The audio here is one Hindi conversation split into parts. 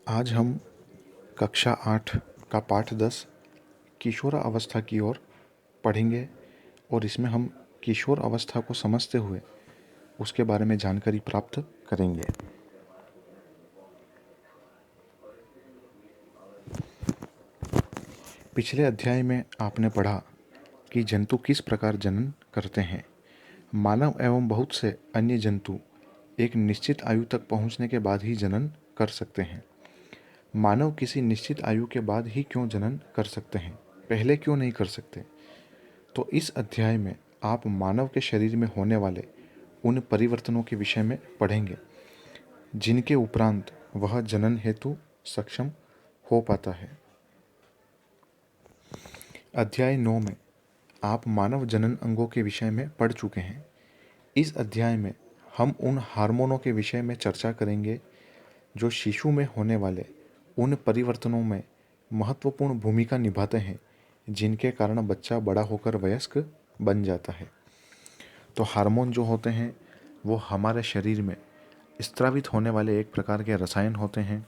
आज हम कक्षा 8 का पाठ 10 किशोर अवस्था की ओर पढ़ेंगे और इसमें हम किशोर अवस्था को समझते हुए उसके बारे में जानकारी प्राप्त करेंगे। पिछले अध्याय में आपने पढ़ा कि जंतु किस प्रकार जनन करते हैं। मानव एवं बहुत से अन्य जंतु एक निश्चित आयु तक पहुंचने के बाद ही जनन कर सकते हैं। मानव किसी निश्चित आयु के बाद ही क्यों जनन कर सकते हैं, पहले क्यों नहीं कर सकते? तो इस अध्याय में आप मानव के शरीर में होने वाले उन परिवर्तनों के विषय में पढ़ेंगे जिनके उपरांत वह जनन हेतु सक्षम हो पाता है। अध्याय 9 में आप मानव जनन अंगों के विषय में पढ़ चुके हैं। इस अध्याय में हम उन हार्मोनों के विषय में चर्चा करेंगे जो शिशु में होने वाले उन परिवर्तनों में महत्वपूर्ण भूमिका निभाते हैं जिनके कारण बच्चा बड़ा होकर वयस्क बन जाता है। तो हार्मोन जो होते हैं वो हमारे शरीर में स्त्रावित होने वाले एक प्रकार के रसायन होते हैं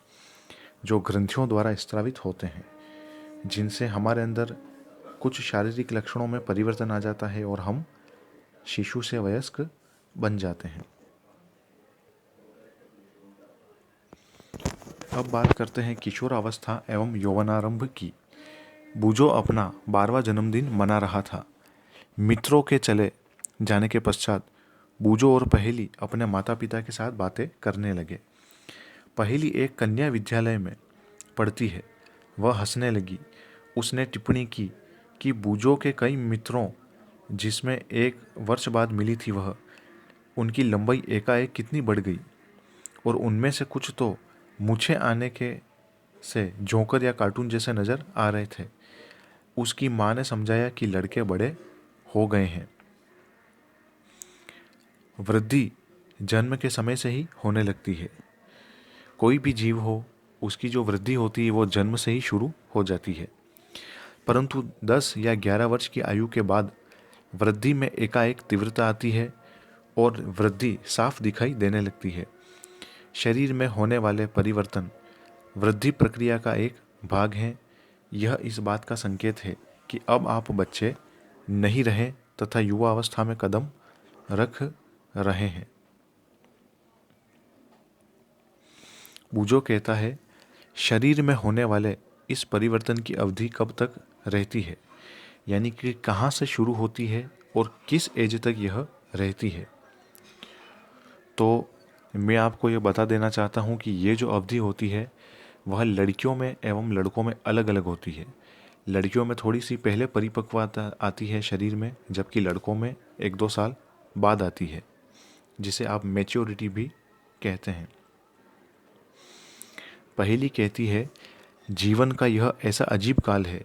जो ग्रंथियों द्वारा स्त्रावित होते हैं, जिनसे हमारे अंदर कुछ शारीरिक लक्षणों में परिवर्तन आ जाता है और हम शिशु से वयस्क बन जाते हैं। अब बात करते हैं किशोर अवस्था एवं यौवनारंभ की। बूजो अपना 12वां जन्मदिन मना रहा था। मित्रों के चले जाने के पश्चात बूजो और पहेली अपने माता पिता के साथ बातें करने लगे। पहेली एक कन्या विद्यालय में पढ़ती है। वह हंसने लगी। उसने टिप्पणी की कि बूजो के कई मित्रों जिसमें एक वर्ष बाद मिली थी वह उनकी लंबाई एकाएक कितनी बढ़ गई और उनमें से कुछ तो मूछें आने के से जोकर या कार्टून जैसे नज़र आ रहे थे। उसकी माँ ने समझाया कि लड़के बड़े हो गए हैं। वृद्धि जन्म के समय से ही होने लगती है। कोई भी जीव हो, उसकी जो वृद्धि होती है वो जन्म से ही शुरू हो जाती है, परंतु 10 या 11 वर्ष की आयु के बाद वृद्धि में एकाएक तीव्रता आती है और वृद्धि साफ दिखाई देने लगती है। शरीर में होने वाले परिवर्तन वृद्धि प्रक्रिया का एक भाग हैं। यह इस बात का संकेत है कि अब आप बच्चे नहीं रहे तथा युवा अवस्था में कदम रख रहे हैं। बूजो कहता है, शरीर में होने वाले इस परिवर्तन की अवधि कब तक रहती है, यानी कि कहाँ से शुरू होती है और किस एज तक यह रहती है। तो मैं आपको ये बता देना चाहता हूँ कि ये जो अवधि होती है वह लड़कियों में एवं लड़कों में अलग अलग होती है। लड़कियों में थोड़ी सी पहले परिपक्वता आती है शरीर में, जबकि लड़कों में 1-2 साल बाद आती है, जिसे आप मैच्योरिटी भी कहते हैं। पहेली कहती है, जीवन का यह ऐसा अजीब काल है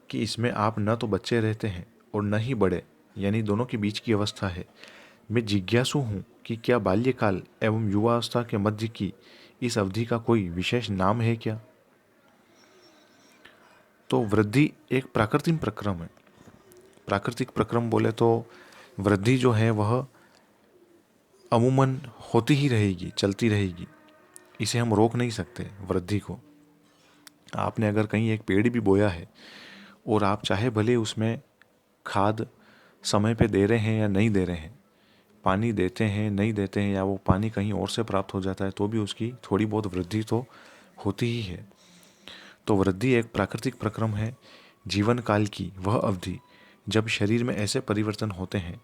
कि इसमें आप न तो बच्चे रहते हैं और न ही बड़े, यानी दोनों के बीच की अवस्था है। मैं जिज्ञासु हूँ कि क्या बाल्यकाल एवं युवावस्था के मध्य की इस अवधि का कोई विशेष नाम है क्या? तो वृद्धि एक प्राकृतिक प्रक्रम है। प्राकृतिक प्रक्रम बोले तो वृद्धि जो है वह अमूमन होती ही रहेगी, चलती रहेगी। इसे हम रोक नहीं सकते वृद्धि को। आपने अगर कहीं एक पेड़ भी बोया है और आप चाहे भले उसमें खाद समय पे दे रहे हैं या नहीं दे रहे हैं, पानी देते हैं नहीं देते हैं, या वो पानी कहीं और से प्राप्त हो जाता है, तो भी उसकी थोड़ी बहुत वृद्धि तो होती ही है। तो वृद्धि एक प्राकृतिक प्रक्रम है, जीवन काल की वह अवधि जब शरीर में ऐसे परिवर्तन होते हैं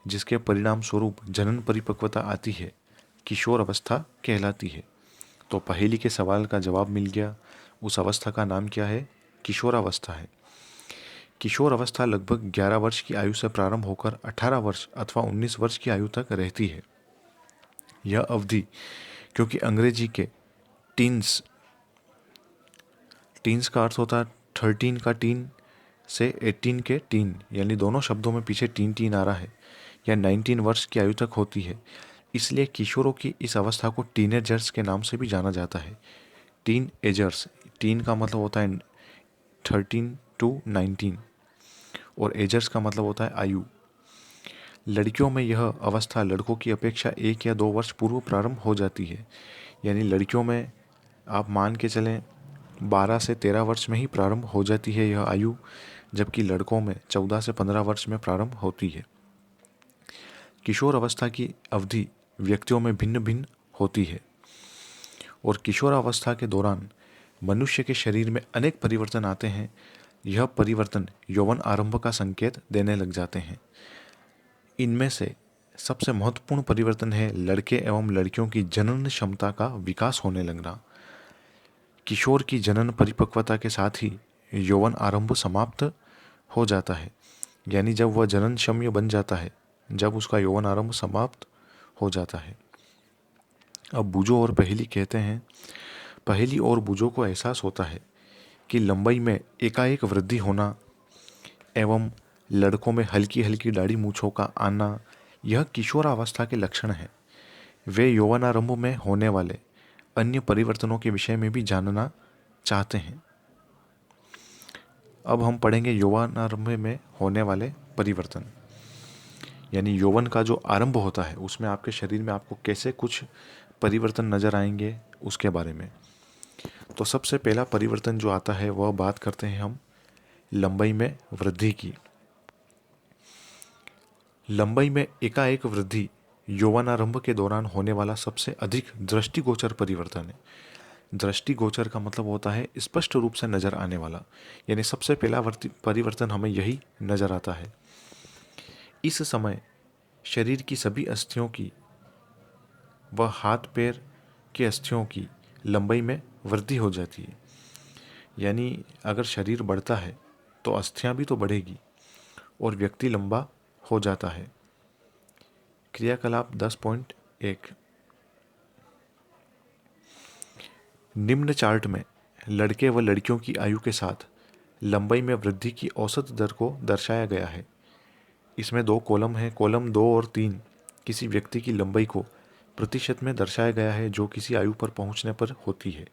जिसके परिणाम स्वरूप जनन परिपक्वता आती है, किशोर अवस्था कहलाती है। तो पहेली के सवाल का जवाब मिल गया। उस अवस्था का नाम क्या है? किशोरावस्था है। किशोर अवस्था लगभग 11 वर्ष की आयु से प्रारंभ होकर 18 वर्ष अथवा 19 वर्ष की आयु तक रहती है। यह अवधि, क्योंकि अंग्रेजी के टीन्स टीन्स का अर्थ होता है 13 का टीन से 18 के टीन, यानी दोनों शब्दों में पीछे टीन टीन आ रहा है, या 19 वर्ष की आयु तक होती है। इसलिए किशोरों की इस अवस्था को टीनेजर्स के नाम से भी जाना जाता है। टीन एजर्स, टीन का मतलब होता है 13 to 19 और एजर्स का मतलब होता है आयु। लड़कियों में यह अवस्था लड़कों की अपेक्षा 1 या 2 वर्ष पूर्व प्रारंभ हो जाती है, यानी लड़कियों में आप मान के चलें 12 से 13 वर्ष में ही प्रारंभ हो जाती है यह आयु, जबकि लड़कों में 14 से 15 वर्ष में प्रारंभ होती है। किशोर अवस्था की अवधि व्यक्तियों में भिन्न भिन्न होती है और किशोरावस्था के दौरान मनुष्य के शरीर में अनेक परिवर्तन आते हैं। यह परिवर्तन यौवन आरंभ का संकेत देने लग जाते हैं। इनमें से सबसे महत्वपूर्ण परिवर्तन है लड़के एवं लड़कियों की जनन क्षमता का विकास होने लगना। किशोर की जनन परिपक्वता के साथ ही यौवन आरंभ समाप्त हो जाता है, यानी जब वह जनन क्षम्य बन जाता है, जब उसका यौवन आरंभ समाप्त हो जाता है। अब बुझो और पहेली कहते हैं, पहेली और बुझो को एहसास होता है कि लंबाई में एकाएक वृद्धि होना एवं लड़कों में हल्की हल्की दाढ़ी मूछों का आना, यह किशोरावस्था के लक्षण हैं। वे यौवनारंभ में होने वाले अन्य परिवर्तनों के विषय में भी जानना चाहते हैं। अब हम पढ़ेंगे यौवनारंभ में होने वाले परिवर्तन, यानी यौवन का जो आरंभ होता है उसमें आपके शरीर में आपको कैसे कुछ परिवर्तन नजर आएंगे उसके बारे में। तो सबसे पहला परिवर्तन जो आता है वह बात करते हैं हम लंबाई में वृद्धि की। लंबाई में एकाएक वृद्धि यौवनारंभ के दौरान होने वाला सबसे अधिक दृष्टिगोचर परिवर्तन है। दृष्टिगोचर का मतलब होता है स्पष्ट रूप से नजर आने वाला, यानी सबसे पहला परिवर्तन हमें यही नजर आता है। इस समय शरीर की सभी अस्थियों की व हाथ पैर के अस्थियों की लंबाई में वृद्धि हो जाती है। यानी अगर शरीर बढ़ता है तो अस्थियां भी तो बढ़ेगी और व्यक्ति लंबा हो जाता है। क्रियाकलाप 10.1। निम्न चार्ट में लड़के व लड़कियों की आयु के साथ लंबाई में वृद्धि की औसत दर को दर्शाया गया है। इसमें दो कॉलम हैं। कॉलम 2 और 3 किसी व्यक्ति की लंबाई को प्रतिशत में दर्शाया गया है जो किसी आयु पर पहुंचने पर होती है।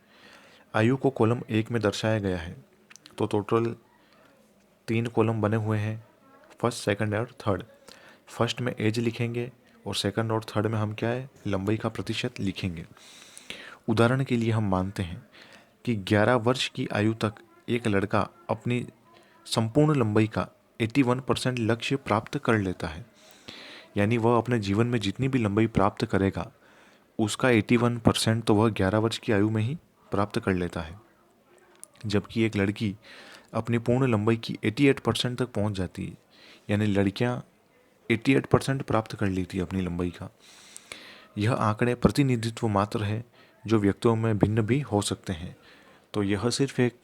आयु को कॉलम 1 में दर्शाया गया है। तो टोटल 3 कॉलम बने हुए हैं, फर्स्ट, सेकंड और थर्ड। फर्स्ट में एज लिखेंगे और सेकंड और थर्ड में हम क्या है, लंबाई का प्रतिशत लिखेंगे। उदाहरण के लिए हम मानते हैं कि 11 वर्ष की आयु तक एक लड़का अपनी संपूर्ण लंबाई का 81% लक्ष्य प्राप्त कर लेता है। यानी वह अपने जीवन में जितनी भी लंबाई प्राप्त करेगा उसका 81% तो वह 11 वर्ष की आयु में ही प्राप्त कर लेता है। जबकि एक लड़की अपनी पूर्ण लंबाई की 88% तक पहुंच जाती है। यानी लड़कियां 88% प्राप्त कर लेती है अपनी लंबाई का। यह आंकड़े प्रतिनिधित्व मात्र है जो व्यक्तियों में भिन्न भी हो सकते हैं। तो यह सिर्फ एक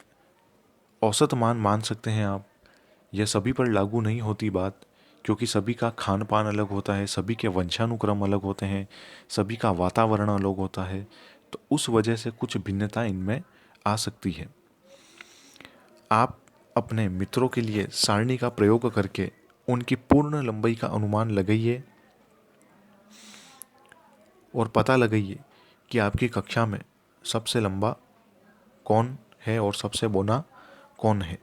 औसत मान मान सकते हैं आप। यह सभी पर लागू नहीं होती बात, क्योंकि सभी का खान पान अलग होता है, सभी के वंशानुक्रम अलग होते हैं, सभी का वातावरण अलग होता है। तो उस वजह से कुछ भिन्नता इनमें आ सकती है। आप अपने मित्रों के लिए सारणी का प्रयोग करके उनकी पूर्ण लंबाई का अनुमान लगाइए और पता लगाइए कि आपकी कक्षा में सबसे लंबा कौन है और सबसे बौना कौन है।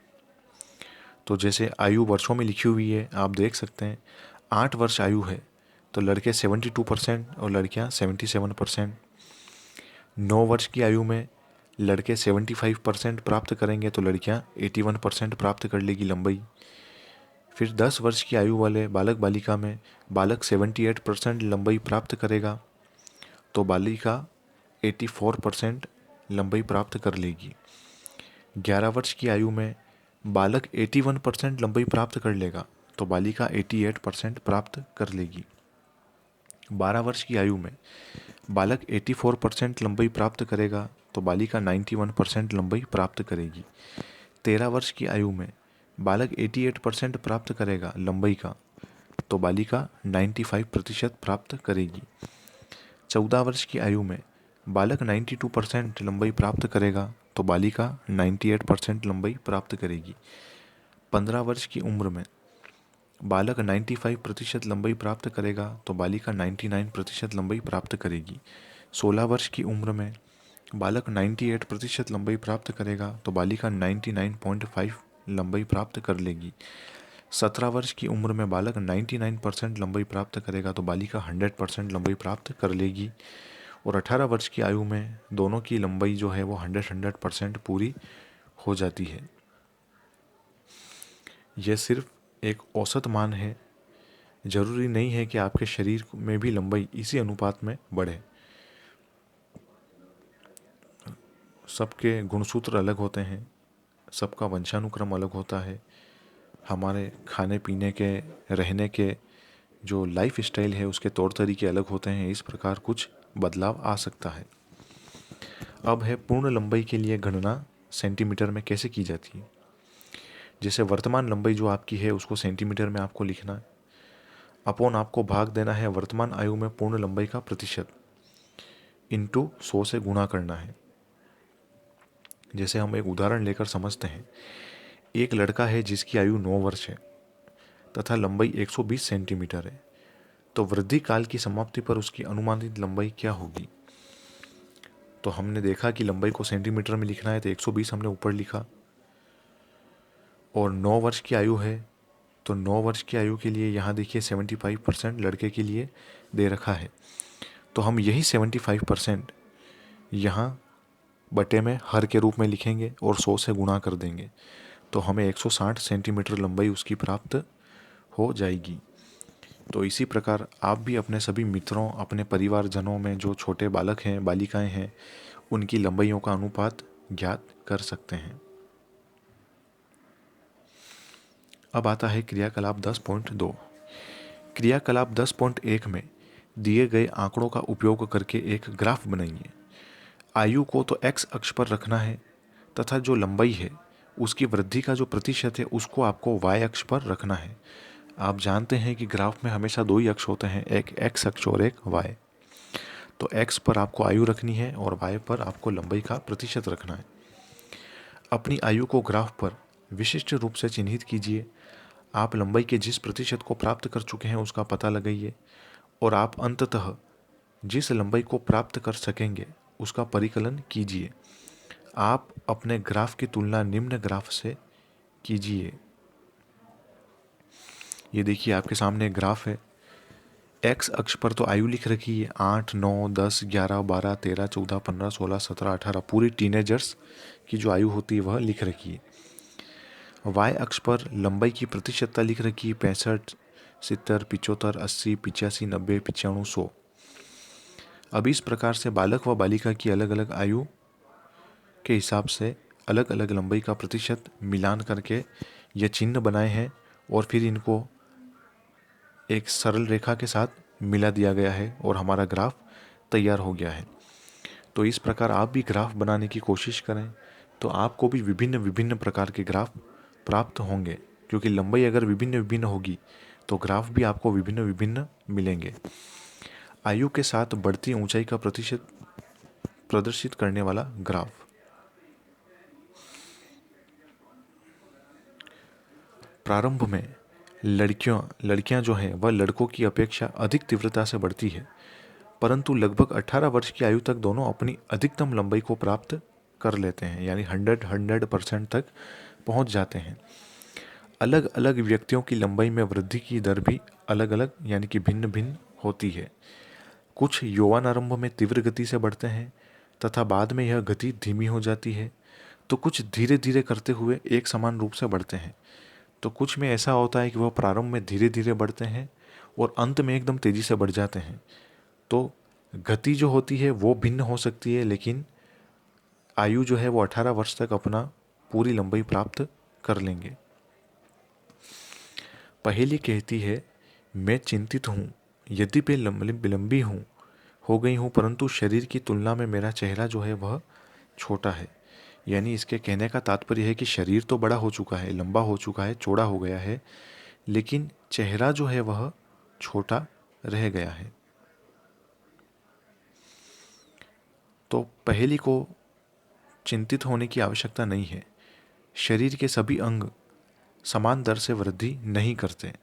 तो जैसे आयु वर्षों में लिखी हुई है, आप देख सकते हैं 8 वर्ष आयु है तो लड़के 72% और लड़कियां 77%। 9 वर्ष की आयु में लड़के 75% प्राप्त करेंगे तो लड़कियां 81% प्राप्त कर लेगी लंबाई। फिर 10 वर्ष की आयु वाले बालक बालिका में बालक 78% लंबाई प्राप्त करेगा तो बालिका 84% लंबाई प्राप्त कर लेगी। 11 वर्ष की आयु में बालक 81% लंबाई प्राप्त कर लेगा तो बालिका 88% प्राप्त कर लेगी। 12 वर्ष की आयु में बालक 84% लंबाई प्राप्त करेगा तो बालिका 91% लंबाई प्राप्त करेगी। 13 वर्ष की आयु में बालक 88% प्राप्त करेगा लंबाई का तो बालिका 95% प्राप्त करेगी। 14 वर्ष की आयु में बालक 92% लंबाई प्राप्त करेगा तो बालिका 98% लंबाई प्राप्त करेगी। 15 वर्ष की उम्र में बालक 95% लंबाई प्राप्त करेगा तो बालिका 99% लंबाई प्राप्त करेगी। 16 वर्ष की उम्र में बालक 98% लंबाई प्राप्त करेगा तो बालिका 99.5 लंबाई प्राप्त कर लेगी। 17 वर्ष की उम्र में बालक 99% लंबाई प्राप्त करेगा तो बालिका 100% लंबाई प्राप्त कर लेगी। और 18 वर्ष की आयु में दोनों की लंबाई जो है वो 100% पूरी हो जाती है। यह सिर्फ एक औसत मान है, जरूरी नहीं है कि आपके शरीर में भी लंबाई इसी अनुपात में बढ़े। सबके गुणसूत्र अलग होते हैं, सबका वंशानुक्रम अलग होता है, हमारे खाने पीने के, रहने के जो लाइफ स्टाइल है उसके तौर तरीके अलग होते हैं। इस प्रकार कुछ बदलाव आ सकता है। अब है पूर्ण लंबाई के लिए गणना सेंटीमीटर में कैसे की जाती है। जैसे वर्तमान लंबाई जो आपकी है उसको सेंटीमीटर में आपको लिखना है, अपॉन आपको भाग देना है वर्तमान आयु में पूर्ण लंबाई का प्रतिशत, इंटू 100 से गुणा करना है। जैसे हम एक उदाहरण लेकर समझते हैं। एक लड़का है जिसकी आयु 9 वर्ष है तथा लंबाई 120 सेंटीमीटर है, तो वृद्धि काल की समाप्ति पर उसकी अनुमानित लंबाई क्या होगी। तो हमने देखा कि लंबाई को सेंटीमीटर में लिखना है, तो 120 हमने ऊपर लिखा, और 9 वर्ष की आयु है तो 9 वर्ष की आयु के लिए यहाँ देखिए 75% लड़के के लिए दे रखा है, तो हम यही 75% यहाँ बटे में हर के रूप में लिखेंगे और 100 से गुणा कर देंगे, तो हमें 160 सेंटीमीटर लंबाई उसकी प्राप्त हो जाएगी। तो इसी प्रकार आप भी अपने सभी मित्रों, अपने परिवारजनों में जो छोटे बालक हैं, बालिकाएं हैं, उनकी लंबाइयों का अनुपात ज्ञात कर सकते हैं। अब आता है क्रियाकलाप 10.2। क्रियाकलाप 10.1 में दिए गए आंकड़ों का उपयोग करके एक ग्राफ बनाइए। आयु को तो एक्स अक्ष पर रखना है तथा जो लंबाई है उसकी वृद्धि का जो प्रतिशत है उसको आपको वाई अक्ष पर रखना है। आप जानते हैं कि ग्राफ में हमेशा दो ही अक्ष होते हैं, एक एक्स अक्ष और एक वाई। तो एक्स पर आपको आयु रखनी है और वाई पर आपको लंबाई का प्रतिशत रखना है। अपनी आयु को ग्राफ पर विशिष्ट रूप से चिन्हित कीजिए। आप लंबाई के जिस प्रतिशत को प्राप्त कर चुके हैं उसका पता लगाइए और आप अंततः जिस लंबाई को प्राप्त कर सकेंगे उसका परिकलन कीजिए। आप अपने ग्राफ की तुलना निम्न ग्राफ से कीजिए। ये देखिए आपके सामने ग्राफ है। एक्स अक्ष पर तो आयु लिख रखी है 8, 9, 10, 11, 12, 13, 14, 15, 16, 17, 18, पूरी टीनेजर्स की जो आयु होती है वह लिख रखी है। वाई अक्ष पर लंबाई की प्रतिशतता लिख रखी है 65, 70, 75, 80, 85, 90, 95, 100। अब इस प्रकार से बालक व बालिका की अलग अलग आयु के हिसाब से अलग अलग लंबाई का प्रतिशत मिलान करके ये चिन्ह बनाए हैं और फिर इनको एक सरल रेखा के साथ मिला दिया गया है और हमारा ग्राफ तैयार हो गया है। तो इस प्रकार आप भी ग्राफ बनाने की कोशिश करें तो आपको भी विभिन्न विभिन्न प्रकार के ग्राफ प्राप्त होंगे, क्योंकि लंबाई अगर विभिन्न विभिन्न होगी तो ग्राफ भी आपको विभिन्न विभिन्न मिलेंगे। आयु के साथ बढ़ती ऊंचाई का प्रतिशत प्रदर्शित करने वाला ग्राफ। प्रारंभ में लड़कियां जो हैं वह लड़कों की अपेक्षा अधिक तीव्रता से बढ़ती है, परंतु लगभग 18 वर्ष की आयु तक दोनों अपनी अधिकतम लंबाई को प्राप्त कर लेते हैं, यानी 100% तक पहुंच जाते हैं। अलग अलग व्यक्तियों की लंबाई में वृद्धि की दर भी अलग अलग यानी कि भिन्न भिन्न होती है। कुछ यौवनारंभ में तीव्र गति से बढ़ते हैं तथा बाद में यह गति धीमी हो जाती है, तो कुछ धीरे धीरे करते हुए एक समान रूप से बढ़ते हैं। तो कुछ में ऐसा होता है कि वह प्रारंभ में धीरे धीरे बढ़ते हैं और अंत में एकदम तेजी से बढ़ जाते हैं। तो गति जो होती है वो भिन्न हो सकती है, लेकिन आयु जो है वो 18 वर्ष तक अपना पूरी लंबाई प्राप्त कर लेंगे। पहेली कहती है, मैं चिंतित हूँ, यद्यपि लंबी हूँ हो गई हूँ, परंतु शरीर की तुलना में मेरा चेहरा जो है वह छोटा है। यानी इसके कहने का तात्पर्य है कि शरीर तो बड़ा हो चुका है, लंबा हो चुका है, चौड़ा हो गया है, लेकिन चेहरा जो है वह छोटा रह गया है। तो पहेली को चिंतित होने की आवश्यकता नहीं है। शरीर के सभी अंग समान दर से वृद्धि नहीं करते।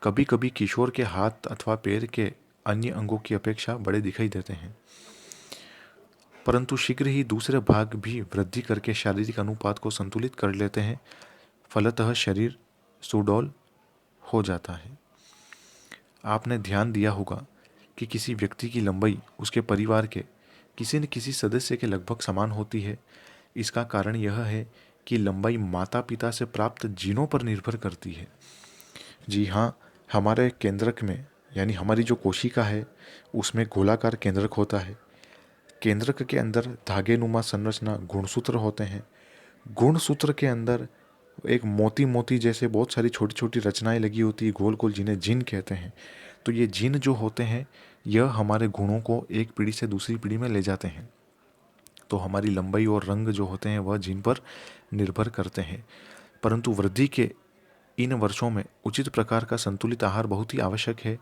कभी कभी किशोर के हाथ अथवा पैर के अन्य अंगों की अपेक्षा बड़े दिखाई देते हैं, परंतु शीघ्र ही दूसरे भाग भी वृद्धि करके शारीरिक अनुपात को संतुलित कर लेते हैं। फलतः शरीर सुडौल हो जाता है। आपने ध्यान दिया होगा कि किसी व्यक्ति की लंबाई उसके परिवार के किसी न किसी सदस्य के लगभग समान होती है। इसका कारण यह है कि लंबाई माता पिता से प्राप्त जीनों पर निर्भर करती है। जी हाँ, हमारे केंद्रक में यानी हमारी जो कोशिका है उसमें गोलाकार केंद्रक होता है। केंद्रक के अंदर धागे नुमा संरचना गुणसूत्र होते हैं। गुणसूत्र के अंदर एक मोती मोती जैसे बहुत सारी छोटी छोटी रचनाएं लगी होती है गोल गोल, जिन्हें जीन कहते हैं। तो ये जीन जो होते हैं यह हमारे गुणों को एक पीढ़ी से दूसरी पीढ़ी में ले जाते हैं। तो हमारी लंबाई और रंग जो होते हैं वह जीन पर निर्भर करते हैं। परंतु वृद्धि के इन वर्षों में उचित प्रकार का संतुलित आहार बहुत ही आवश्यक है।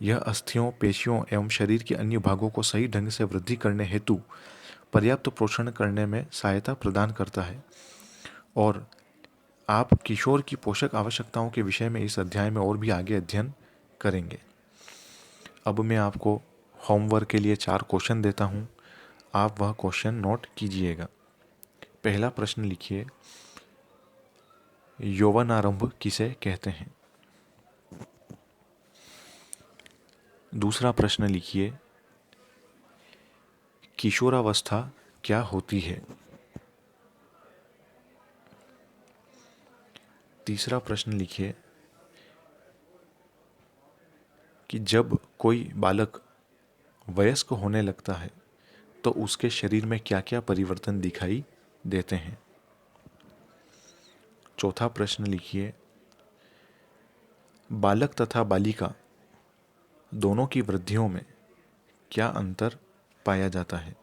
यह अस्थियों, पेशियों एवं शरीर के अन्य भागों को सही ढंग से वृद्धि करने हेतु पर्याप्त पोषण करने में सहायता प्रदान करता है। और आप किशोर की पोषक आवश्यकताओं के विषय में इस अध्याय में और भी आगे अध्ययन करेंगे। अब मैं आपको होमवर्क के लिए 4 क्वेश्चन देता हूँ, आप वह क्वेश्चन नोट कीजिएगा। पहला प्रश्न लिखिए, यौवनारंभ किसे कहते हैं? दूसरा प्रश्न लिखिए, किशोरावस्था क्या होती है? तीसरा प्रश्न लिखिए कि जब कोई बालक वयस्क होने लगता है तो उसके शरीर में क्या क्या परिवर्तन दिखाई देते हैं? चौथा प्रश्न लिखिए, बालक तथा बालिका दोनों की वृद्धियों में क्या अंतर पाया जाता है?